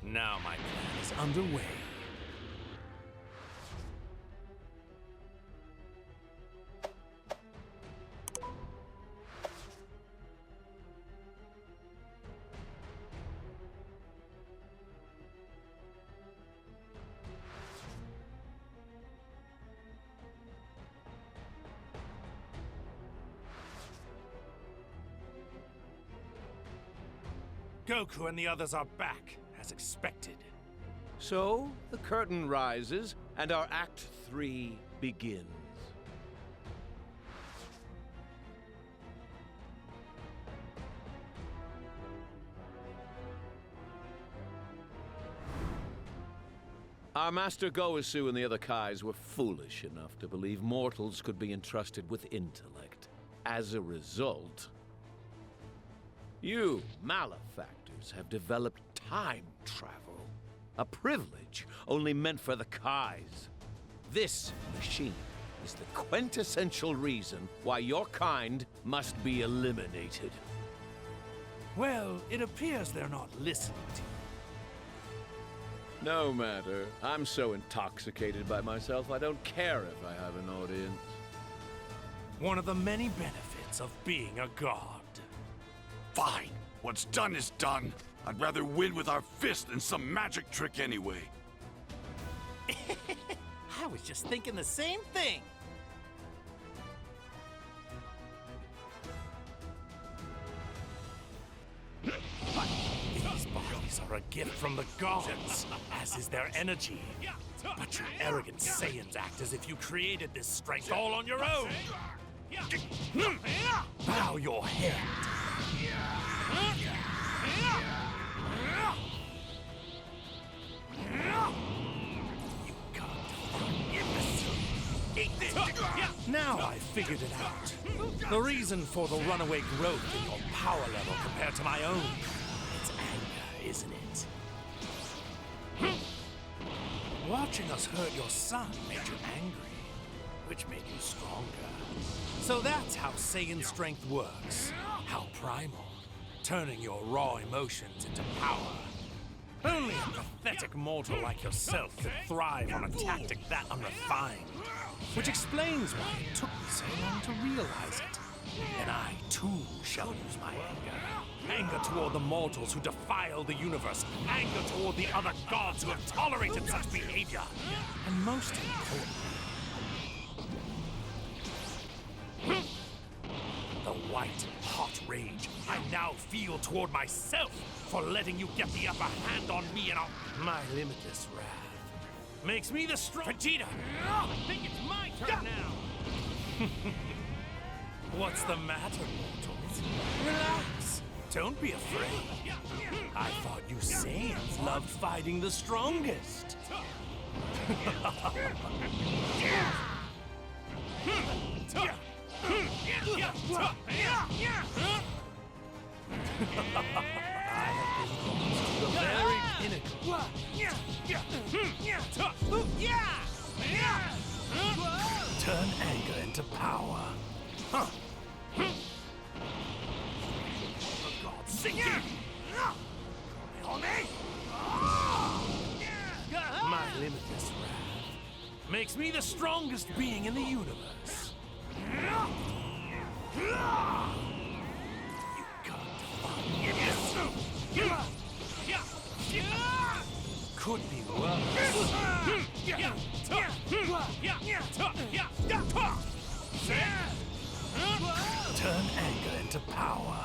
Now my plan is underway. Goku and the others are back, as expected. So, the curtain rises, and our Act 3 begins. Our Master Goesu and the other Kais were foolish enough to believe mortals could be entrusted with intellect. As a result, you, malefactors, have developed time travel. A privilege only meant for the Kais. This machine is the quintessential reason why your kind must be eliminated. Well, it appears they're not listening to you. No matter. I'm so intoxicated by myself, I don't care if I have an audience. One of the many benefits of being a god. Fine. What's done is done. I'd rather win with our fist than some magic trick anyway. I was just thinking the same thing. But these bodies are a gift from the gods, as is their energy. But you arrogant Saiyans act as if you created this strength all on your own. Bow your head. Now I figured it out. The reason for the runaway growth in your power level compared to my own. It's anger, isn't it? Watching us hurt your son made you angry, which made you stronger. So that's how Saiyan strength works. How primal. Turning your raw emotions into power. Only a pathetic mortal like yourself could thrive on a tactic that unrefined. Which explains why it took me so long to realize it. And I, too, shall use my anger. Anger toward the mortals who defile the universe. Anger toward the other gods who have tolerated such behavior. And most importantly, the white, hot rage I now feel toward myself for letting you get the upper hand on me and my limitless wrath. Makes me the strong— Vegeta! I think it's my turn now! What's the matter, mortals? Relax. Don't be afraid. I thought you Saiyans loved fighting the strongest. I have been to the very pinnacle. Turn anger into power. For God's sake! My limitless wrath makes me the strongest being in the universe. You could be worse. Turn anger into power.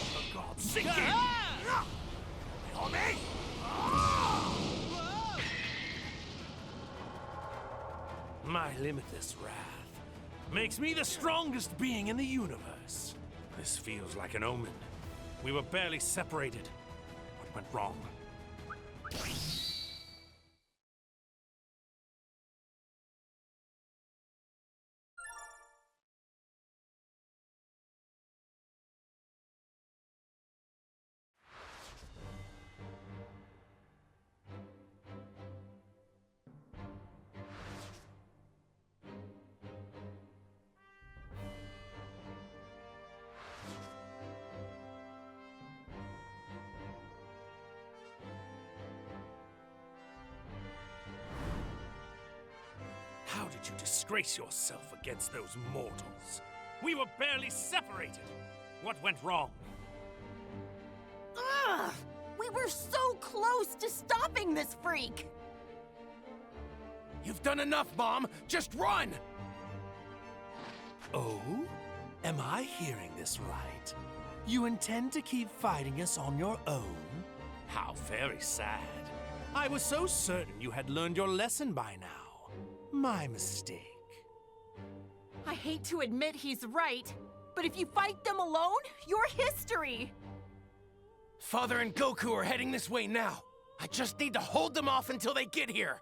For God's sake! My limitless wrath makes me the strongest being in the universe. This feels like an omen. We were barely separated. What went wrong? did you disgrace yourself against those mortals? We were barely separated. What went wrong? Ugh! We were so close to stopping this freak! You've done enough, Mom! Just run! Oh? Am I hearing this right? You intend to keep fighting us on your own? How very sad. I was so certain you had learned your lesson by now. My mistake. I hate to admit he's right, but if you fight them alone, you're history! Father and Goku are heading this way now. I just need to hold them off until they get here.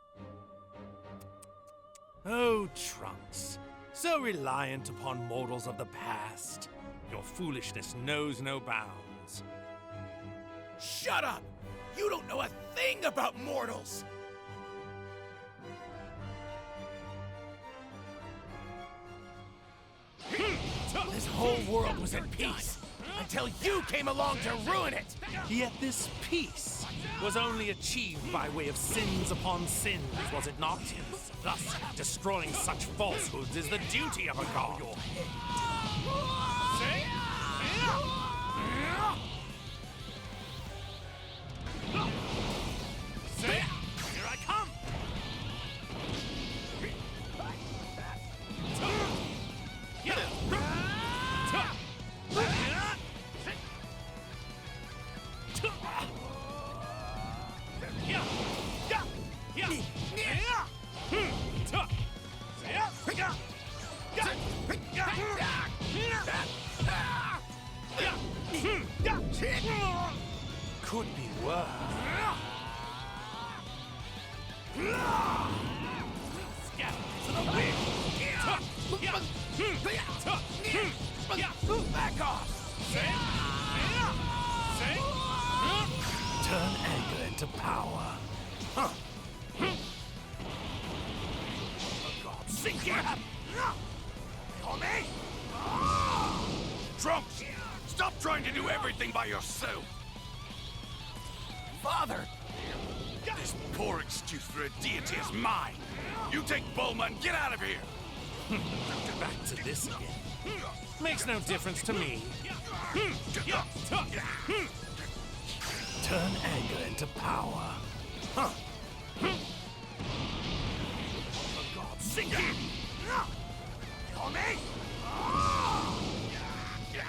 Oh, Trunks. So reliant upon mortals of the past. Your foolishness knows no bounds. Shut up! You don't know a thing about mortals! This whole world was at peace until you came along to ruin it! Yet this peace was only achieved by way of sins upon sins, was it not? Thus, destroying such falsehoods is the duty of a god. Say? Say, here I come! Could be worse. Scatter to the wind! Back off! Turn anger into power. Oh God, sink in! On me! Trunks! Stop trying to do everything by yourself! Father! This poor excuse for a deity is mine! You take Bulma and get out of here! Back to this again. Makes no difference to me. Turn anger into power. Oh God, sink in! On me!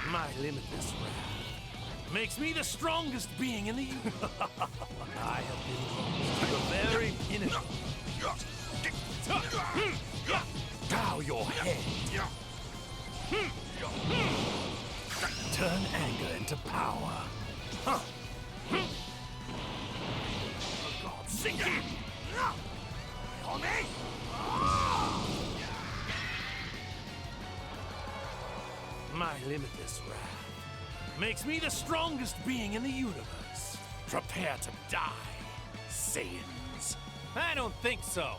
My limitless wrath makes me the strongest being in the universe. I have been to the very pinnacle. Bow your head. Turn anger into power. Oh God, sink in! On me! My limitless wrath makes me the strongest being in the universe. Prepare to die, Saiyans. I don't think so.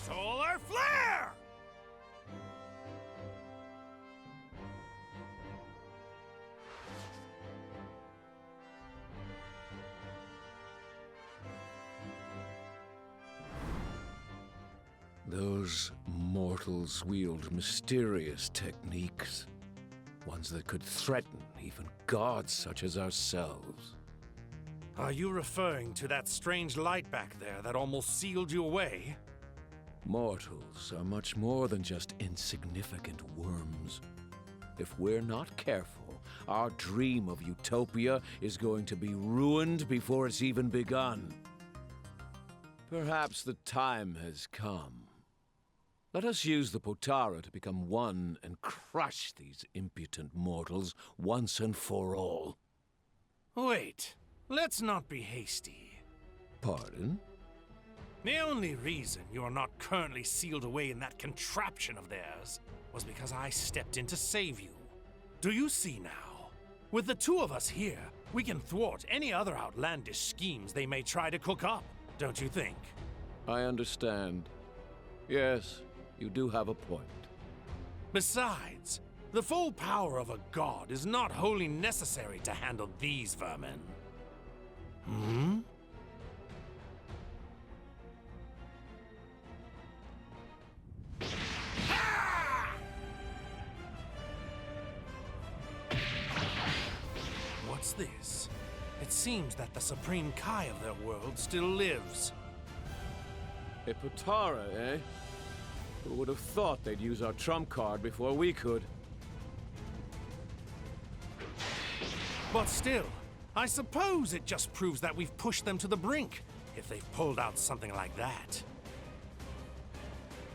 Solar flare! Those mortals wield mysterious techniques. Ones that could threaten even gods such as ourselves. Are you referring to that strange light back there that almost sealed you away? Mortals are much more than just insignificant worms. If we're not careful, our dream of utopia is going to be ruined before it's even begun. Perhaps the time has come. Let us use the Potara to become one and crush these impotent mortals once and for all. Wait, let's not be hasty. Pardon? The only reason you are not currently sealed away in that contraption of theirs was because I stepped in to save you. Do you see now? With the two of us here, we can thwart any other outlandish schemes they may try to cook up, don't you think? I understand. Yes, you do have a point. Besides, the full power of a god is not wholly necessary to handle these vermin. Hmm? What's this? It seems that the Supreme Kai of their world still lives. A Potara, eh? Who would have thought they'd use our trump card before we could? But still, I suppose it just proves that we've pushed them to the brink, if they've pulled out something like that.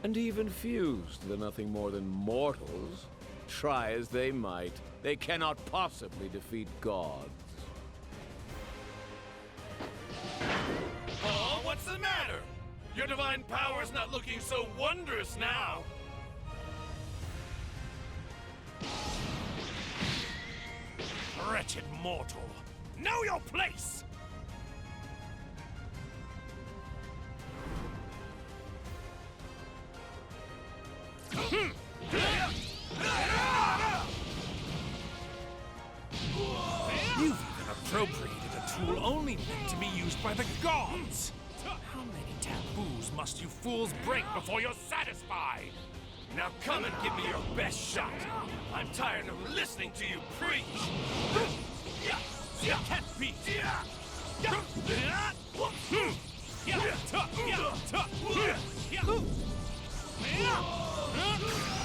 And even fused, they're nothing more than mortals. Try as they might, they cannot possibly defeat gods. Oh, what's the matter? Your divine power's not looking so wondrous now. Wretched mortal, know your place! You've even appropriated a tool only meant to be used by the gods! How many taboos must you fools break before you're satisfied? Now come and give me your best shot. I'm tired of listening to you preach. You can't beat!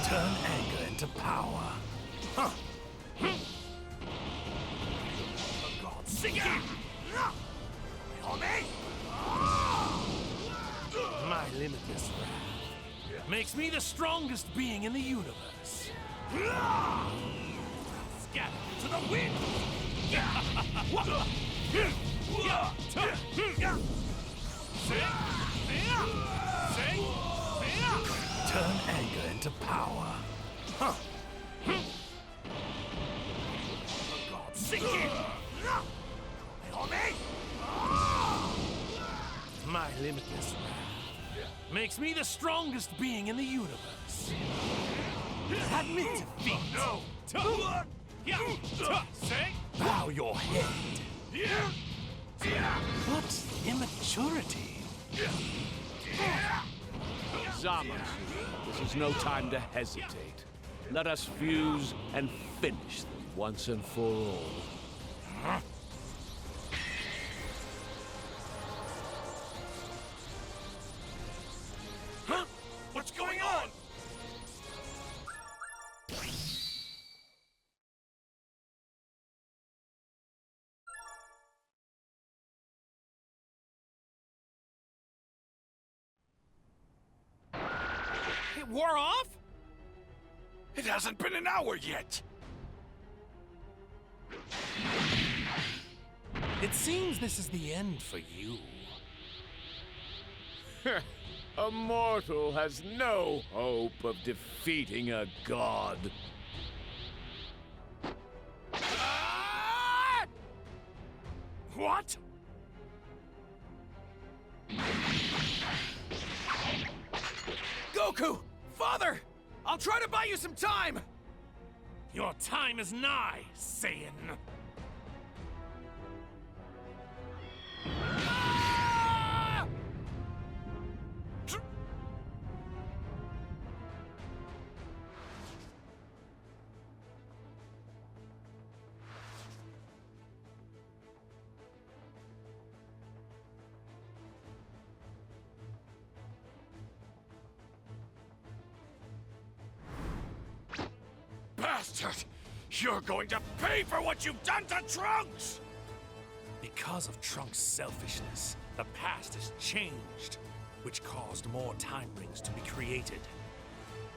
Turn anger into power. Huh. For God's sake! My limitless wrath makes me the strongest being in the universe. Scatter to the wind! Turn anger into power. Huh. For God's sake! My limitless wrath makes me the strongest being in the universe. Admit defeat. No. Bow your head. What immaturity. Zamasu, this is no time to hesitate. Let us fuse and finish them once and for all. Huh? What's going on? It wore off? It hasn't been an hour yet. It seems this is the end for you. A mortal has no hope of defeating a god. What? Goku! Father! I'll try to buy you some time! Your time is nigh, Saiyan. Ah! Bastard! You're going to pay for what you've done to Trunks! Because of Trunks' selfishness, the past has changed, which caused more time rings to be created.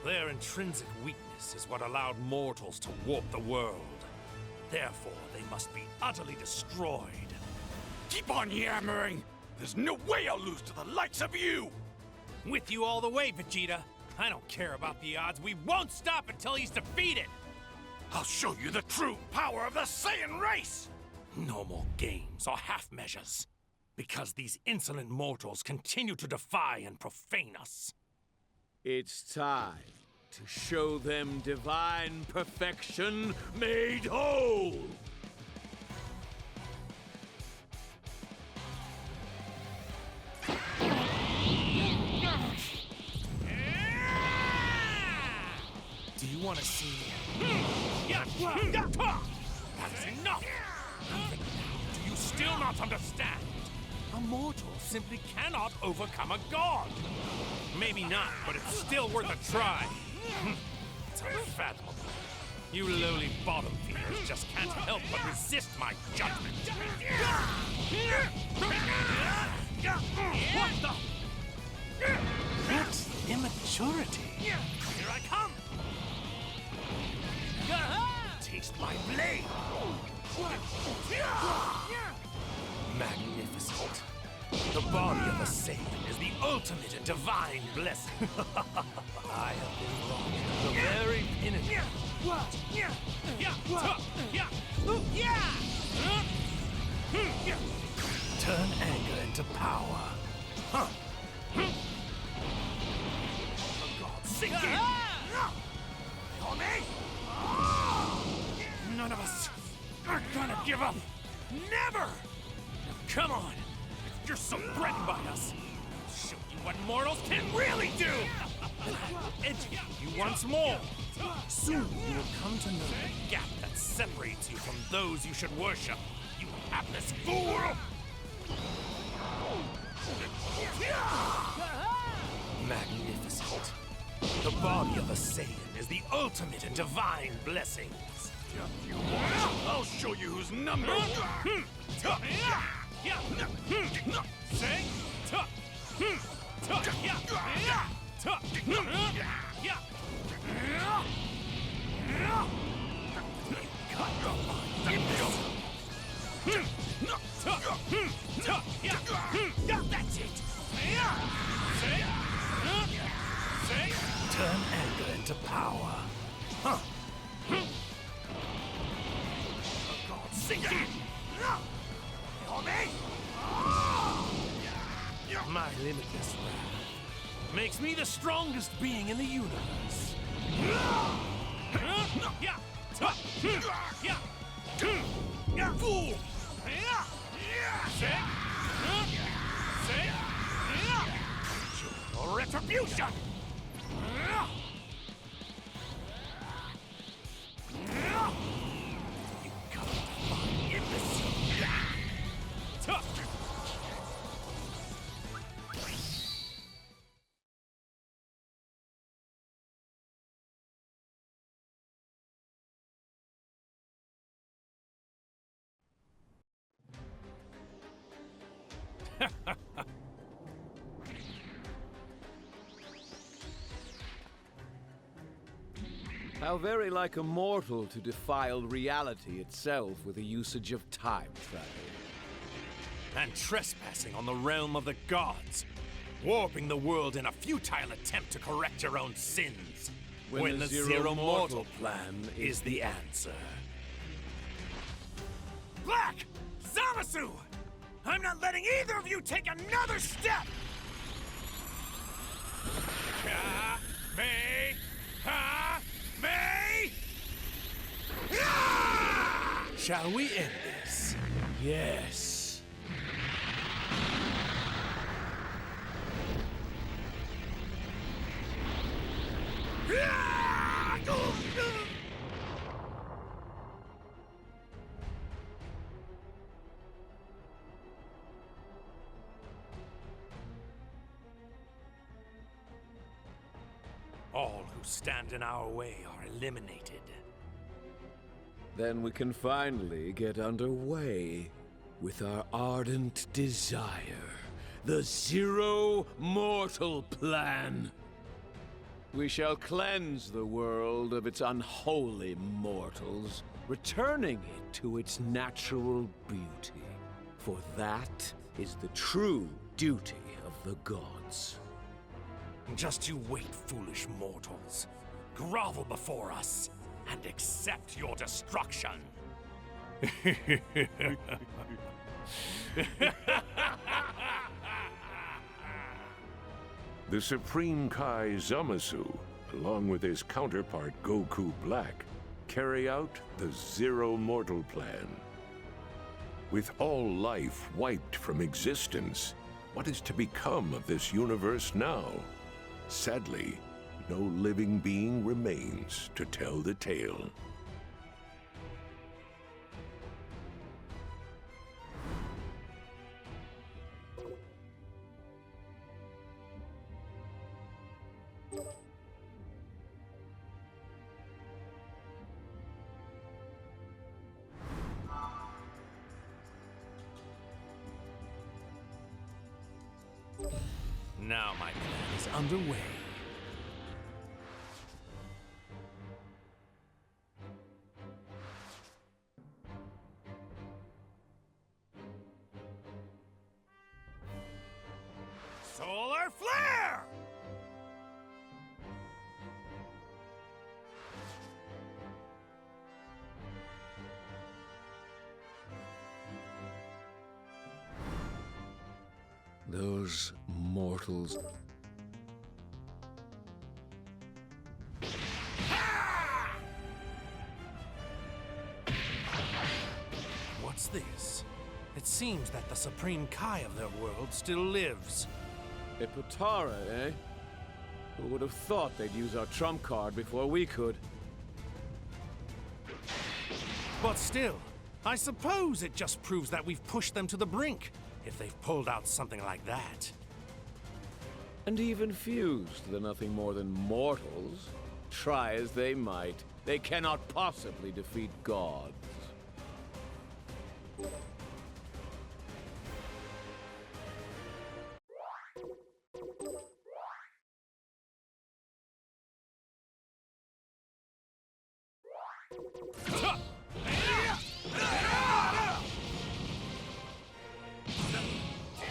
Their intrinsic weakness is what allowed mortals to warp the world. Therefore, they must be utterly destroyed. Keep on yammering! There's no way I'll lose to the likes of you! With you all the way, Vegeta. I don't care about the odds. We won't stop until he's defeated! I'll show you the true power of the Saiyan race! No more games or half measures. Because these insolent mortals continue to defy and profane us. It's time to show them divine perfection made whole! Do you want to see me? That's enough! Even now, do you still not understand? A mortal simply cannot overcome a god. Maybe not, but it's still worth a try. It's unfathomable. You lowly bottom feeders just can't help but resist my judgment. What the? That's immaturity. Here I come. Taste my blade. Magnificent. The body of a Saiyan is the ultimate and divine blessing. I have been wrong. The very pinnacle. Turn anger into power. Huh. For God's sake. None of us are gonna give up. Never! Come on! If you're so threatened by us, I'll show you what mortals can really do! And I will educate you once more. Soon you will come to know the gap that separates you from those you should worship. You hapless fool! Magnificent. The body of a Saiyan is the ultimate and divine blessings. I'll show you who's number one. That's it. Turn anger into power. Huh. For God's sake. My limitless wrath makes me the strongest being in the universe. Fool! Your retribution! You come to find imbecile! How very like a mortal to defile reality itself with the usage of time travel. And trespassing on the realm of the gods, warping the world in a futile attempt to correct your own sins, when the Zero Mortal plan is the answer. Black! Zamasu! I'm not letting either of you take another step! Shall we end this? Yes. All who stand in our way are eliminated. Then we can finally get underway with our ardent desire, the Zero Mortal Plan. We shall cleanse the world of its unholy mortals, returning it to its natural beauty. For that is the true duty of the gods. Just you wait, foolish mortals. Grovel before us and accept your destruction. The Supreme Kai Zamasu, along with his counterpart Goku Black, carry out the Zero Mortal Plan. With all life wiped from existence, what is to become of this universe now? Sadly, no living being remains to tell the tale. Now my plan is underway. Solar flare! Those mortals. What's this? It seems that the Supreme Kai of their world still lives. A Potara, eh? Who would have thought they'd use our trump card before we could? But still, I suppose it just proves that we've pushed them to the brink, if they've pulled out something like that. And even fused, they're nothing more than mortals. Try as they might, they cannot possibly defeat gods.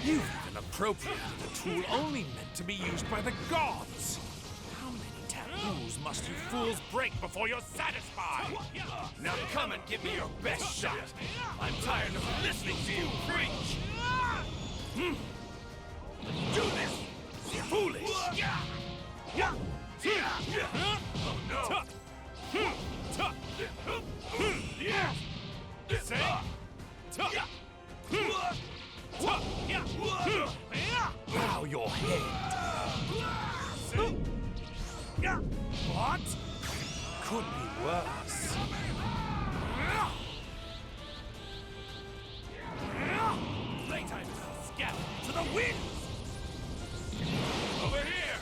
You've even appropriated a tool only meant to be used by the gods! How many taboos must you fools break before you're satisfied? Now come and give me your best shot. I'm tired of listening to you preach. Do this, foolish. Oh no. Say? Bow your head. What? Could be worse. Playtime scatter to the wind. Over here.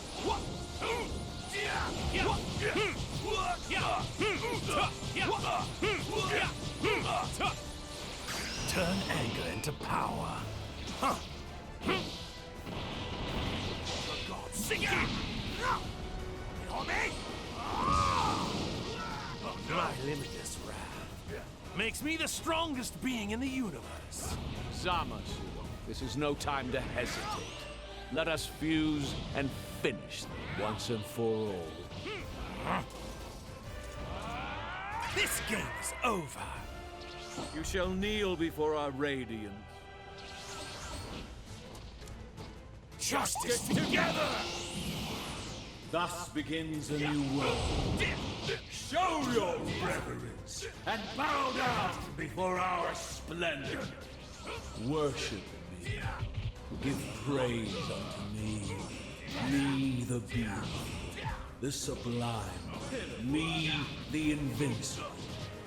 Turn anger into power. Huh. For God's sake. My limitless wrath makes me the strongest being in the universe. Zamasu, this is no time to hesitate. Let us fuse and finish them once and for all. This game is over. You shall kneel before our radiance. Justice together! Thus begins a new world. Show your reverence and bow down before our splendor. Worship me. Give praise unto me. Me the beautiful, the sublime. Me the invincible,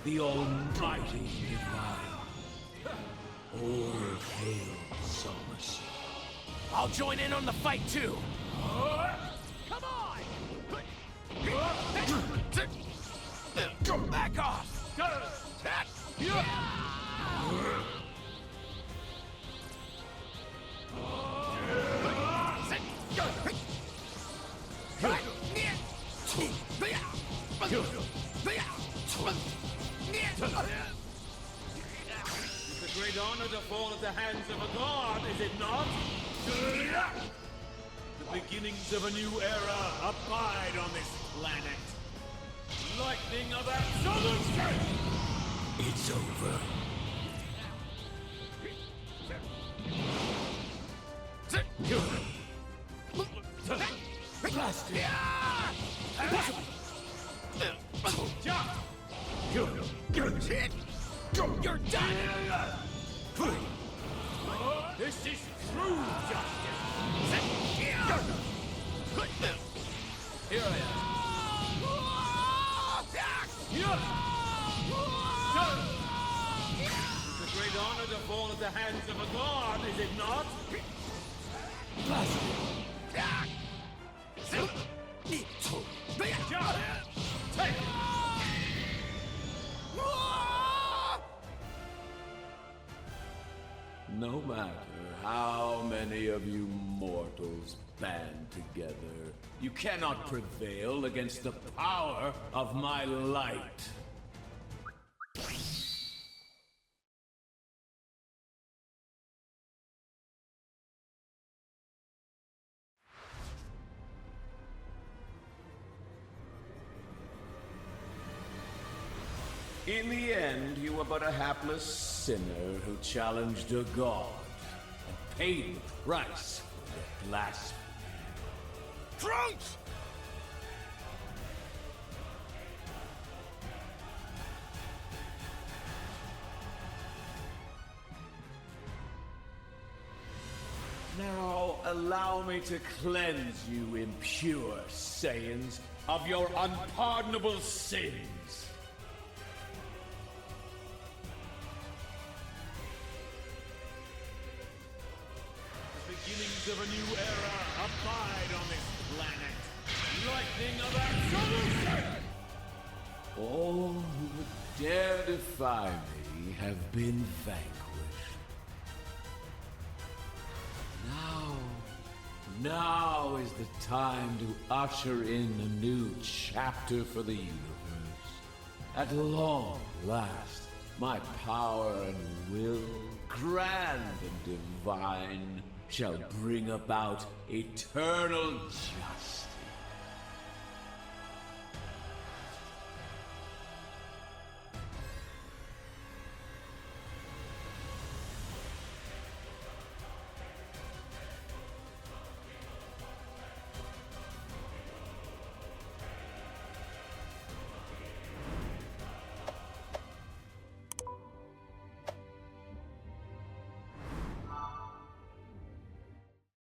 the almighty divine. All hail Zamasu. I'll join in on the fight too. Come on! Back off! It's a great honor to fall at the hands of a god, is it not? The beginnings of a new era abide on this planet. Lightning of absolute strength! It's over. Blasted! You're done! This is true justice! Here I am. It's a great honor to fall at the hands of a god, is it not? Take it! No matter how many of you mortals band together, you cannot prevail against the power of my light. In the end, you were but a hapless sinner who challenged a god and paid the price for your blasphemy. Trunks! Now, allow me to cleanse you, impure Saiyans, of your unpardonable sins. Beginnings of a new era abide on this planet. Lightning of absolution! All who would dare defy me have been vanquished. Now is the time to usher in a new chapter for the universe. At long last, my power and will, grand and divine, shall bring about eternal justice.